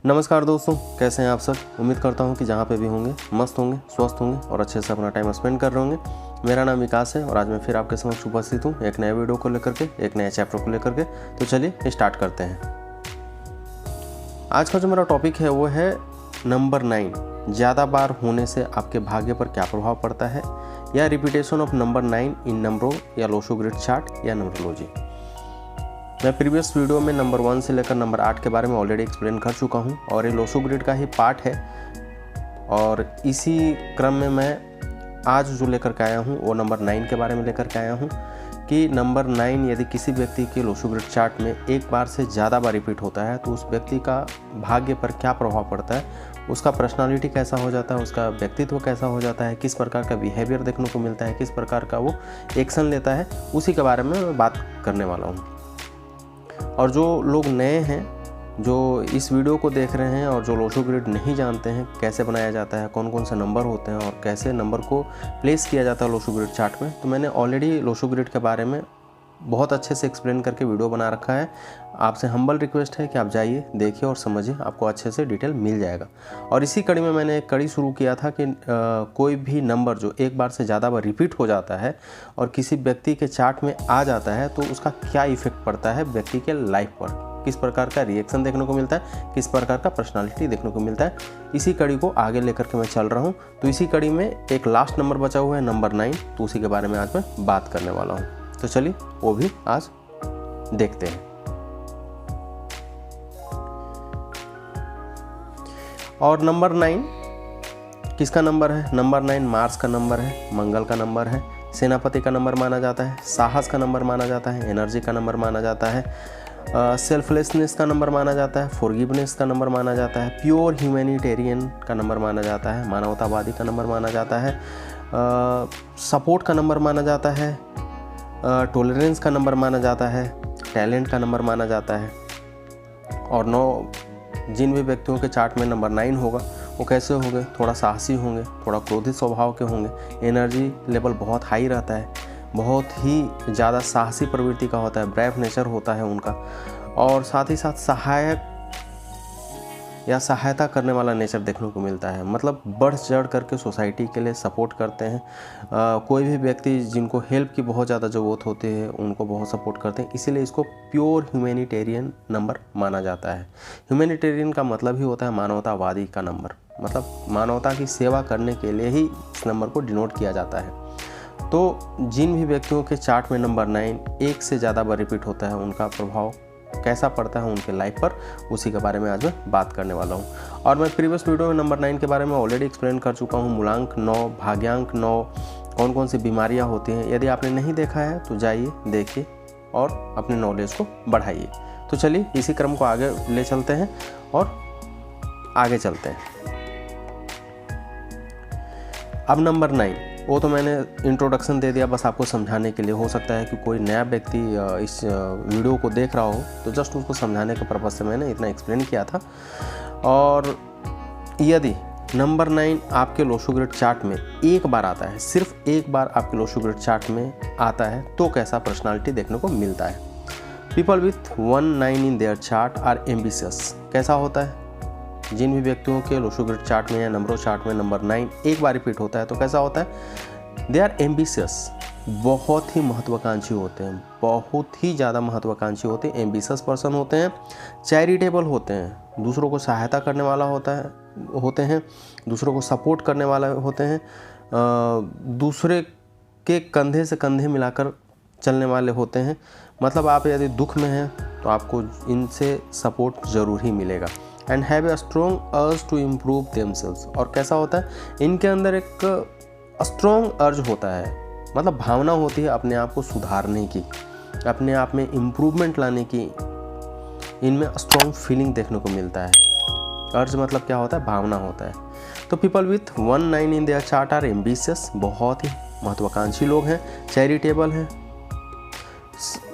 नमस्कार दोस्तों, कैसे हैं आप सब। उम्मीद करता हूं कि जहां पे भी होंगे मस्त होंगे, स्वस्थ होंगे और अच्छे से अपना टाइम स्पेंड कर रहे होंगे। मेरा नाम विकास है और आज मैं फिर आपके समक्ष उपस्थित हूं एक नए वीडियो को लेकर के, एक नए चैप्टर को लेकर के। तो चलिए स्टार्ट करते हैं। आज का जो मेरा टॉपिक है वो है नंबर 9। ज़्यादा बार होने से आपके भाग्य पर क्या प्रभाव पड़ता है, या रिपीटेशन ऑफ नंबर 9 इन नंबरों या लोशो ग्रिड चार्ट या नंबरोलॉजी। मैं प्रीवियस वीडियो में नंबर 1 से लेकर नंबर 8 के बारे में ऑलरेडी एक्सप्लेन कर चुका हूं और ये लोशो ग्रिड का ही पार्ट है। और इसी क्रम में मैं आज जो लेकर के आया हूं वो नंबर 9 के बारे में लेकर के आया हूं कि नंबर 9 यदि किसी व्यक्ति के लोशो ग्रिड चार्ट में एक बार से ज़्यादा बार रिपीट होता है तो उस व्यक्ति का भाग्य पर क्या प्रभाव पड़ता है, उसका पर्सनालिटी कैसा हो जाता है, उसका व्यक्तित्व कैसा हो जाता है, किस प्रकार का बिहेवियर देखने को मिलता है, किस प्रकार का वो एक्शन लेता है, उसी के बारे में मैं बात करने वाला हूँ। और जो लोग नए हैं, जो इस वीडियो को देख रहे हैं और जो लोशो ग्रिड नहीं जानते हैं कैसे बनाया जाता है, कौन कौन से नंबर होते हैं और कैसे नंबर को प्लेस किया जाता है लोशो ग्रिड चार्ट में, तो मैंने ऑलरेडी लोशो ग्रिड के बारे में बहुत अच्छे से एक्सप्लेन करके वीडियो बना रखा है। आपसे हम्बल रिक्वेस्ट है कि आप जाइए, देखिए और समझिए, आपको अच्छे से डिटेल मिल जाएगा। और इसी कड़ी में मैंने एक कड़ी शुरू किया था कि कोई भी नंबर जो एक बार से ज़्यादा बार रिपीट हो जाता है और किसी व्यक्ति के चार्ट में आ जाता है तो उसका क्या इफेक्ट पड़ता है व्यक्ति के लाइफ पर, किस प्रकार का रिएक्शन देखने को मिलता है, किस प्रकार का पर्सनालिटी देखने को मिलता है। इसी कड़ी को आगे लेकर के मैं चल रहा हूँ। तो इसी कड़ी में एक लास्ट नंबर बचा हुआ है नंबर 9, तो उसी के बारे में आज मैं बात करने वाला हूँ। तो चलिए वो भी आज देखते हैं। और नंबर 9 किसका नंबर है? नंबर 9 मार्स का नंबर है, मंगल का नंबर है, सेनापति का नंबर माना जाता है, साहस का नंबर माना जाता है, एनर्जी का नंबर माना जाता है, सेल्फलेसनेस का नंबर माना जाता है, फॉरगिवनेस का नंबर माना जाता है, प्योर ह्यूमैनिटेरियन का नंबर माना जाता है, मानवतावादी का नंबर माना जाता है, सपोर्ट का नंबर माना जाता है, टॉलरेंस का नंबर माना जाता है, टैलेंट का नंबर माना जाता है। और 9 जिन भी व्यक्तियों के चार्ट में नंबर 9 होगा वो कैसे होंगे? थोड़ा साहसी होंगे, थोड़ा क्रोधित स्वभाव के होंगे, एनर्जी लेवल बहुत हाई रहता है, बहुत ही ज़्यादा साहसी प्रवृत्ति का होता है, ब्रेव नेचर होता है उनका, और साथ ही साथ सहायक या सहायता करने वाला नेचर देखने को मिलता है। मतलब बढ़ चढ़ करके सोसाइटी के लिए सपोर्ट करते हैं। कोई भी व्यक्ति जिनको हेल्प की बहुत ज़्यादा ज़रूरत होती है उनको बहुत सपोर्ट करते हैं, इसीलिए इसको प्योर ह्यूमैनिटेरियन नंबर माना जाता है। ह्यूमैनिटेरियन का मतलब ही होता है मानवतावादी का नंबर, मतलब मानवता की सेवा करने के लिए ही इस नंबर को डिनोट किया जाता है। तो जिन भी व्यक्तियों के चार्ट में नंबर 9 एक से ज़्यादा बार रिपीट होता है उनका प्रभाव कैसा पड़ता है उनके लाइफ पर, उसी के बारे में आज मैं बात करने वाला हूँ। और मैं प्रीवियस वीडियो में नंबर 9 के बारे में ऑलरेडी एक्सप्लेन कर चुका हूँ। मूलांक 9, भाग्यांक 9, कौन कौन सी बीमारियाँ होती हैं। यदि आपने नहीं देखा है तो जाइए, देखिए और अपने नॉलेज को बढ़ाइए। तो चलिए इसी क्रम को आगे ले चलते हैं और आगे चलते हैं। अब नंबर 9, वो तो मैंने इंट्रोडक्शन दे दिया बस आपको समझाने के लिए। हो सकता है कि कोई नया व्यक्ति इस वीडियो को देख रहा हो तो जस्ट उसको समझाने के पर्पज़ से मैंने इतना एक्सप्लेन किया था। और यदि नंबर 9 आपके लोशो ग्रिड चार्ट में एक बार आता है, सिर्फ एक बार आपके लोशो ग्रिड चार्ट में आता है, तो कैसा पर्सनालिटी देखने को मिलता है? People with 1 9 in their chart are ambitious. कैसा होता है? जिन भी व्यक्तियों के लोशो ग्रिड चार्ट में या नंबरों चार्ट में नंबर 9 एक बार रिपीट होता है तो कैसा होता है? दे आर एम्बिशियस, बहुत ही महत्वाकांक्षी होते हैं, बहुत ही ज़्यादा महत्वाकांक्षी होते हैं, एम्बिशियस पर्सन होते हैं, चैरिटेबल होते हैं, दूसरों को सहायता करने वाला होते हैं, दूसरों को सपोर्ट करने वाला होते हैं, दूसरे के कंधे से कंधे मिलाकर चलने वाले होते हैं। मतलब आप यदि दुख में हैं तो आपको इनसे सपोर्ट ज़रूर ही मिलेगा। And have a strong urge to improve themselves. और कैसा होता है? इनके अंदर एक स्ट्रॉन्ग अर्ज होता है, मतलब भावना होती है अपने आप को सुधारने की, अपने आप में इम्प्रूवमेंट लाने की। इनमें स्ट्रॉन्ग फीलिंग देखने को मिलता है। अर्ज मतलब क्या होता है? भावना होता है। तो people with 1 9 in their chart are ambitious, बहुत ही महत्वाकांक्षी लोग हैं, चैरिटेबल हैं।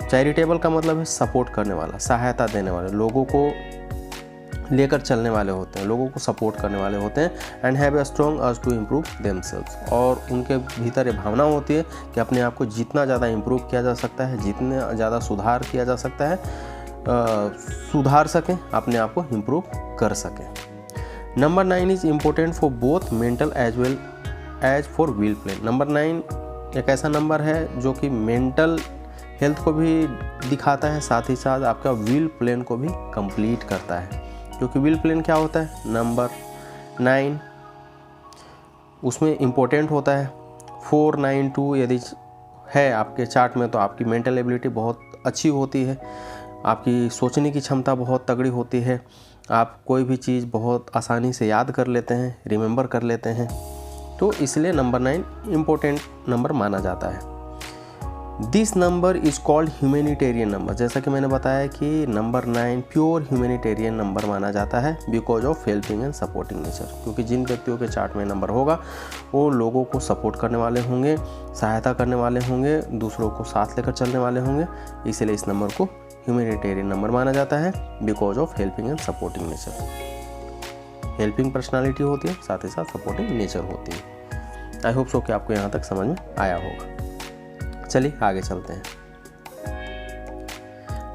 चैरिटेबल का मतलब है सपोर्ट करने वाला, सहायता देने वाले, लोगों को लेकर चलने वाले होते हैं, लोगों को सपोर्ट करने वाले होते हैं। And have a strong urge to improve themselves. और उनके भीतर ये भावना होती है कि अपने आप को जितना ज़्यादा इम्प्रूव किया जा सकता है, जितना ज़्यादा सुधार किया जा सकता है, सुधार सकें, अपने आप को इम्प्रूव कर सकें। Number 9 is important for both mental as well as for will plain. Number 9 एक ऐसा नंबर है जो कि मेंटल हेल्थ को भी दिखाता है, साथ ही साथ आपका विल प्लेन को भी कंप्लीट करता है। क्योंकि विल प्लेन क्या होता है, नंबर 9 उसमें इम्पोर्टेंट होता है। 492 यदि है आपके चार्ट में तो आपकी मेंटल एबिलिटी बहुत अच्छी होती है, आपकी सोचने की क्षमता बहुत तगड़ी होती है, आप कोई भी चीज़ बहुत आसानी से याद कर लेते हैं, रिमेंबर कर लेते हैं। तो इसलिए नंबर 9 इम्पोर्टेंट नंबर माना जाता है। This number is called humanitarian number. जैसा कि मैंने बताया कि नंबर 9 प्योर ह्यूमैनिटेरियन नंबर माना जाता है because of helping and supporting nature. क्योंकि जिन व्यक्तियों के चार्ट में नंबर होगा वो लोगों को सपोर्ट करने वाले होंगे, सहायता करने वाले होंगे, दूसरों को साथ लेकर चलने वाले होंगे, इसलिए इस नंबर को ह्यूमैनिटेरियन नंबर माना जाता है because of helping and supporting nature. Helping personality होती है, साथ ही साथ सपोर्टिंग नेचर होती है। आई होप सो कि आपको यहाँ तक समझ में आया होगा। चलिए आगे चलते हैं।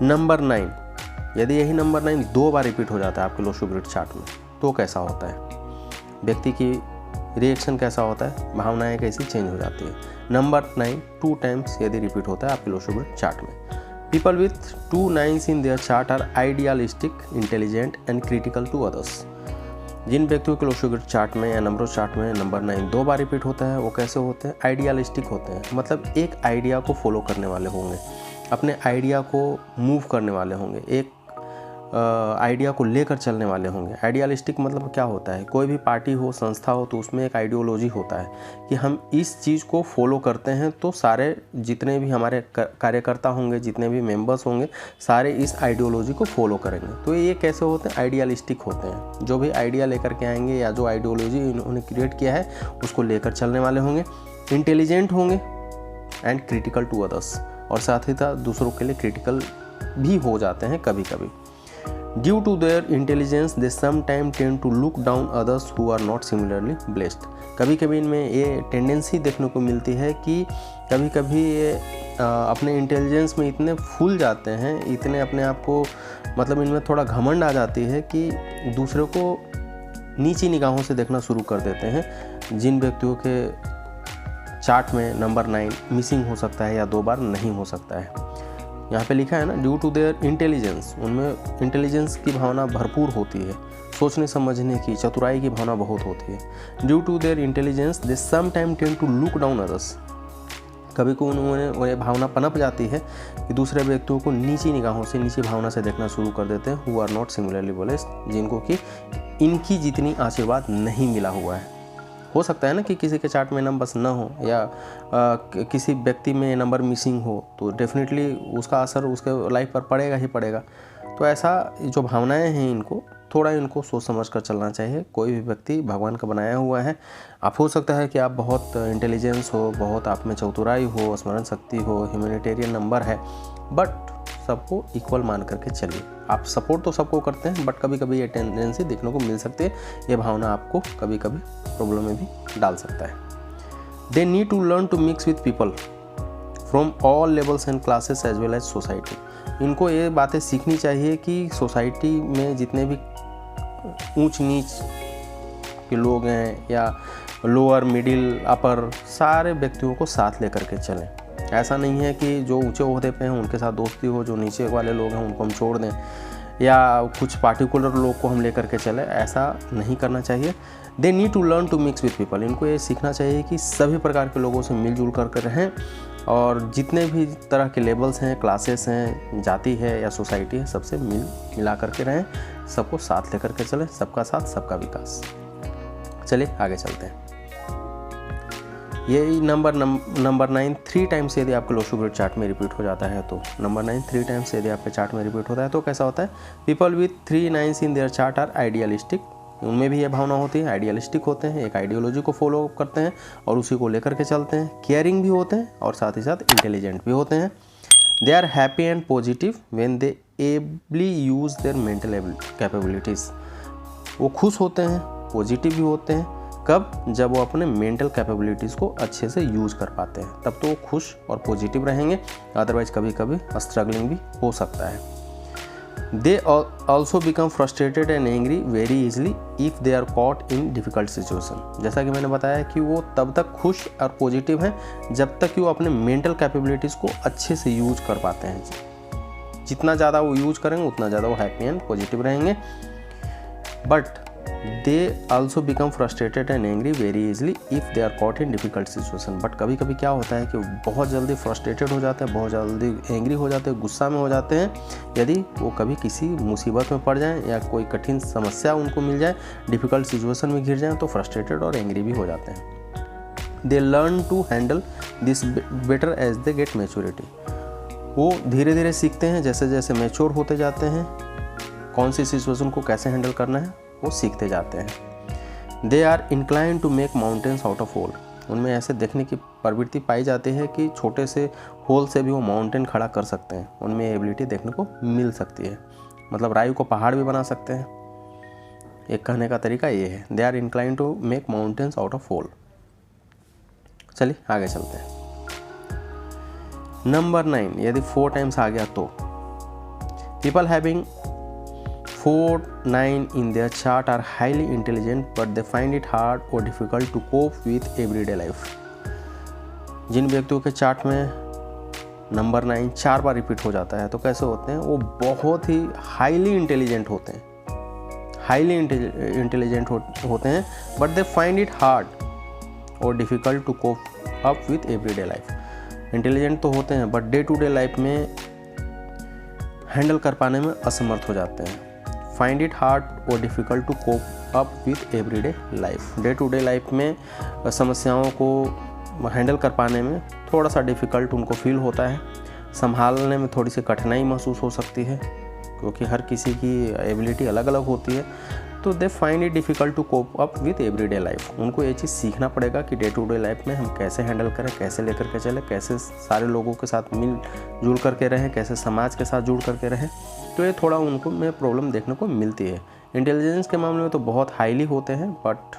नंबर 9, यदि यही नंबर 9 2 बार रिपीट हो जाता है आपके लो शुभ चार्ट में तो कैसा होता है, व्यक्ति की रिएक्शन कैसा होता है, भावनाएं कैसी चेंज हो जाती है। नंबर 9 2 टाइम्स यदि रिपीट होता है आपके लो शुभ चार्ट में, people with 2 9s in their chart are idealistic, intelligent and critical to others. जिन व्यक्तियों के लोशुगर चार्ट में या नंबर चार्ट में नंबर 9 2 बार रिपीट होता है वो कैसे होते हैं, आइडियलिस्टिक होते हैं। मतलब एक आइडिया को फॉलो करने वाले होंगे, अपने आइडिया को मूव करने वाले होंगे, एक आइडिया को लेकर चलने वाले होंगे। आइडियलिस्टिक मतलब क्या होता है, कोई भी पार्टी हो, संस्था हो तो उसमें एक आइडियोलॉजी होता है कि हम इस चीज़ को फॉलो करते हैं तो सारे जितने भी हमारे कार्यकर्ता होंगे, जितने भी मेंबर्स होंगे, सारे इस आइडियोलॉजी को फॉलो करेंगे। तो ये कैसे होते हैं, आइडियलिस्टिक होते हैं। जो भी आइडिया लेकर के आएंगे या जो आइडियोलॉजी इन्होंने क्रिएट किया है उसको लेकर चलने वाले होंगे। इंटेलिजेंट होंगे एंड क्रिटिकल टू अदर्स, और साथ ही साथ दूसरों के लिए क्रिटिकल भी हो जाते हैं कभी कभी। Due to their intelligence, they sometimes tend to look down others who are not similarly blessed. कभी कभी इनमें ये टेंडेंसी देखने को मिलती है कि कभी कभी ये अपने इंटेलिजेंस में इतने फूल जाते हैं, इतने अपने आप को मतलब इनमें थोड़ा घमंड आ जाती है कि दूसरों को नीची निगाहों से देखना शुरू कर देते हैं। जिन व्यक्तियों के चार्ट में नंबर 9 मिसिंग हो सकता है या 2 बार नहीं हो सकता है, यहाँ पे लिखा है ना, ड्यू टू देयर इंटेलिजेंस, उनमें इंटेलिजेंस की भावना भरपूर होती है, सोचने समझने की, चतुराई की भावना बहुत होती है। Due to their intelligence they some time tend to look down others. कभी को उन्होंने ये भावना पनप जाती है कि दूसरे व्यक्तियों को नीची निगाहों से, नीची भावना से देखना शुरू कर देते हैं। Who are not similarly blessed, जिनको कि इनकी जितनी आशीर्वाद नहीं मिला हुआ है। हो सकता है ना कि किसी के चार्ट में नंबर्स ना हो या किसी व्यक्ति में नंबर मिसिंग हो तो डेफिनेटली उसका असर उसके लाइफ पर पड़ेगा ही पड़ेगा। तो ऐसा जो भावनाएं हैं इनको थोड़ा इनको सोच समझ कर चलना चाहिए। कोई भी व्यक्ति भगवान का बनाया हुआ है। आप हो सकता है कि आप बहुत इंटेलिजेंस हो, बहुत आप में चतुराई हो, स्मरण शक्ति हो, ह्यूमैनिटेरियन नंबर है, बट सबको इक्वल मान करके चलिए। आप सपोर्ट तो सबको करते हैं बट कभी कभी ये टेंडेंसी देखने को मिल सकती है, ये भावना आपको कभी कभी प्रॉब्लम में भी डाल सकता है। They need to learn to mix with people from all levels and classes as well as society. इनको ये बातें सीखनी चाहिए कि सोसाइटी में जितने भी ऊंच नीच के लोग हैं या लोअर मिडिल अपर, सारे व्यक्तियों को साथ लेकर के चलें। ऐसा नहीं है कि जो ऊंचे ओहदे पे हैं उनके साथ दोस्ती हो, जो नीचे वाले लोग हैं उनको हम छोड़ दें या कुछ पार्टिकुलर लोग को हम लेकर के चलें, ऐसा नहीं करना चाहिए। They need to learn to mix with people. इनको ये सीखना चाहिए कि सभी प्रकार के लोगों से मिलजुल कर रहें और जितने भी तरह के लेवल्स हैं, क्लासेस हैं, जाति है या सोसाइटी है, सबसे मिला करके रहें, सबको साथ लेकर के चलें। सबका साथ सबका विकास। चलिए आगे चलते हैं। यही नंबर 9 3 टाइम्स यदि आपके लो शुगर चार्ट में रिपीट हो जाता है तो नंबर 9 3 टाइम्स यदि आपके चार्ट में रिपीट होता है तो कैसा होता है, people with 3 9s in their chart are idealistic. उनमें भी ये भावना होती है, आइडियलिस्टिक होते हैं, एक आइडियोलॉजी को फॉलो करते हैं और उसी को लेकर के चलते हैं। केयरिंग भी होते हैं और साथ ही साथ इंटेलिजेंट भी होते हैं। They are happy and positive when they ably use their mental capabilities. वो खुश होते हैं, पॉजिटिव भी होते हैं। कब? जब वो अपने मेंटल कैपेबिलिटीज़ को अच्छे से यूज़ कर पाते हैं, तब तो वो खुश और पॉजिटिव रहेंगे। अदरवाइज कभी कभी स्ट्रगलिंग भी हो सकता है। They also become frustrated and angry very easily if they are caught in difficult situation. जैसा कि मैंने बताया कि वो तब तक खुश और पॉजिटिव हैं जब तक कि वो अपने मेंटल कैपेबिलिटीज़ को अच्छे से यूज कर पाते हैं। जितना ज़्यादा वो यूज करेंगे उतना ज़्यादा वो हैप्पी एंड पॉजिटिव रहेंगे। But they also become frustrated and angry very easily if they are caught in difficult situation. But कभी कभी क्या होता है कि बहुत जल्दी फ्रस्ट्रेटेड हो जाते हैं, बहुत जल्दी एंग्री हो जाते हैं, गुस्सा में हो जाते हैं यदि वो कभी किसी मुसीबत में पड़ जाएं या कोई कठिन समस्या उनको मिल जाए, डिफ़िकल्ट सिचुएशन में घिर जाएं तो फ्रस्ट्रेटेड और एंग्री भी हो जाते हैं। They learn to handle this better as they get maturity. वो धीरे धीरे सीखते हैं जैसे जैसे मैच्योर होते जाते हैं, कौन सी सिचुएशन को कैसे हैंडल करना है वो सीखते जाते हैं। They are incline to make mountains out of hole. उनमें ऐसे देखने की प्रवृत्ति पाई जाती है कि छोटे से होल से भी वो माउंटेन खड़ा कर सकते हैं। उनमें एबिलिटी देखने को मिल सकती है, मतलब राई को पहाड़ भी बना सकते हैं। एक कहने का तरीका ये है, they are incline to make mountains out of hole. चलिए आगे चलते हैं। नंबर 9, यदि 4 टाइम्स आ गया तो people having 4, 9 in their chart are highly intelligent but they find it hard or difficult to cope with everyday life। जिन व्यक्तियों के chart में नंबर 9 4 बार रिपीट हो जाता है तो कैसे होते हैं, वो बहुत ही हाईली इंटेलिजेंट होते हैं, हाईली इंटेलिजेंट होते हैं but they find it hard और difficult to cope up with everyday life. Intelligent तो होते हैं but day to day life में हैंडल कर पाने में असमर्थ हो जाते हैं। फाइंड इट हार्ड और difficult to cope up with everyday life. Day to day life में समस्याओं को हैंडल कर पाने में थोड़ा सा डिफ़िकल्ट उनको फील होता है, संभालने में थोड़ी सी कठिनाई महसूस हो सकती है क्योंकि हर किसी की एबिलिटी अलग अलग होती है। तो they find it difficult to cope up with everyday life. उनको ये चीज़ सीखना पड़ेगा कि डे टू डे लाइफ में हम कैसे हैंडल करें, कैसे लेकर के चलें, कैसे सारे लोगों के साथ मिल जुल करके रहें, कैसे समाज के साथ जुड़ करके रहें। तो ये थोड़ा उनको में प्रॉब्लम देखने को मिलती है। इंटेलिजेंस के मामले में तो बहुत हाईली होते हैं बट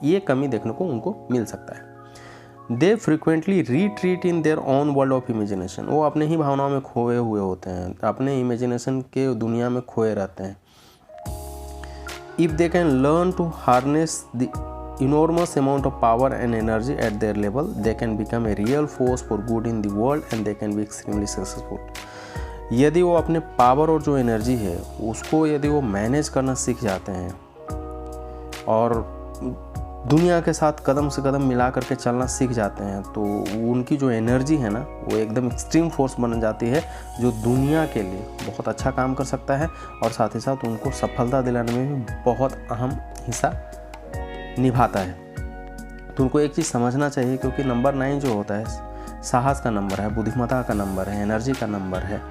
ये कमी देखने को उनको मिल सकता है। They frequently retreat in their own world of imagination. वो अपने ही भावनाओं में खोए हुए होते हैं, अपने इमेजिनेशन के दुनिया में खोए रहते हैं। If they can learn to harness the enormous amount of power and energy at their level, they can become a real force for good in the world and they can be extremely successful। यदि वो अपने power और जो energy है उसको यदि वो manage करना सीख जाते हैं और दुनिया के साथ कदम से कदम मिला करके चलना सीख जाते हैं तो उनकी जो एनर्जी है ना वो एकदम एक्सट्रीम फोर्स बन जाती है जो दुनिया के लिए बहुत अच्छा काम कर सकता है और साथ ही साथ उनको सफलता दिलाने में भी बहुत अहम हिस्सा निभाता है। तो उनको एक चीज़ समझना चाहिए क्योंकि नंबर 9 जो होता है साहस का नंबर है, बुद्धिमत्ता का नंबर है, एनर्जी का नंबर है।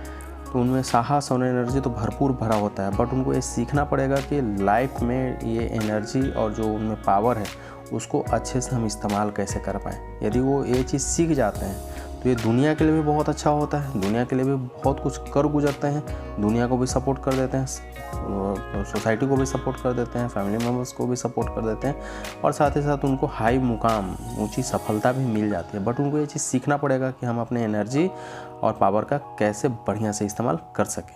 तो उनमें साहस और एनर्जी तो भरपूर भरा होता है बट उनको ये सीखना पड़ेगा कि लाइफ में ये एनर्जी और जो उनमें पावर है उसको अच्छे से हम इस्तेमाल कैसे कर पाएँ। यदि वो ये चीज़ सीख जाते हैं तो ये दुनिया के लिए भी बहुत अच्छा होता है, दुनिया के लिए भी बहुत कुछ कर गुजरते हैं, दुनिया को भी सपोर्ट कर देते हैं, सोसाइटी को भी सपोर्ट कर देते हैं, फैमिली मेम्बर्स को भी सपोर्ट कर देते हैं और साथ ही साथ उनको हाई मुकाम, ऊंची सफलता भी मिल जाती है। बट उनको ये चीज़ सीखना पड़ेगा कि हम अपने एनर्जी और पावर का कैसे बढ़िया से इस्तेमाल कर सकें।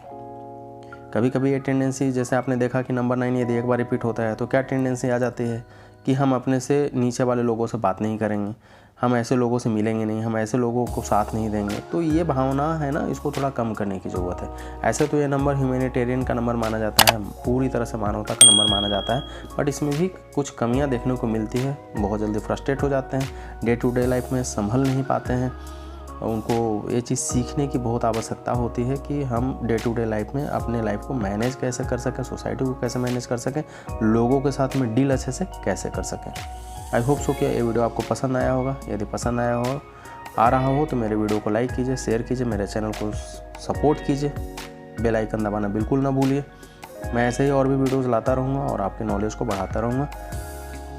कभी कभी ये टेंडेंसी, जैसे आपने देखा कि नंबर 9 यदि एक बार रिपीट होता है तो क्या टेंडेंसी आ जाती है कि हम अपने से नीचे वाले लोगों से बात नहीं करेंगे, हम ऐसे लोगों से मिलेंगे नहीं, हम ऐसे लोगों को साथ नहीं देंगे। तो ये भावना है ना, इसको थोड़ा कम करने की ज़रूरत है। ऐसे तो ये नंबर ह्यूमैनिटेरियन का नंबर माना जाता है, पूरी तरह से मानवता का नंबर माना जाता है बट इसमें भी कुछ कमियां देखने को मिलती है। बहुत जल्दी फ्रस्ट्रेट हो जाते हैं, डे टू डे लाइफ में संभल नहीं पाते हैं। उनको ये चीज़ सीखने की बहुत आवश्यकता होती है कि हम डे टू डे लाइफ में अपने लाइफ को मैनेज कैसे कर सकें, सोसाइटी को कैसे मैनेज कर सकें, लोगों के साथ में डील अच्छे से कैसे कर सकें। आई होप सो कि ये वीडियो आपको पसंद आया होगा। यदि पसंद आ रहा हो तो मेरे वीडियो को लाइक कीजिए, शेयर कीजिए, मेरे चैनल को सपोर्ट कीजिए, बेल आइकन दबाना बिल्कुल ना भूलिए। मैं ऐसे ही और भी वीडियोज़ लाता रहूँगा और आपके नॉलेज को बढ़ाता रहूँगा।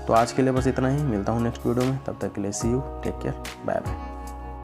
तो आज के लिए बस इतना ही, मिलता हूँ नेक्स्ट वीडियो में। तब तक के लिए see you, take care, bye bye.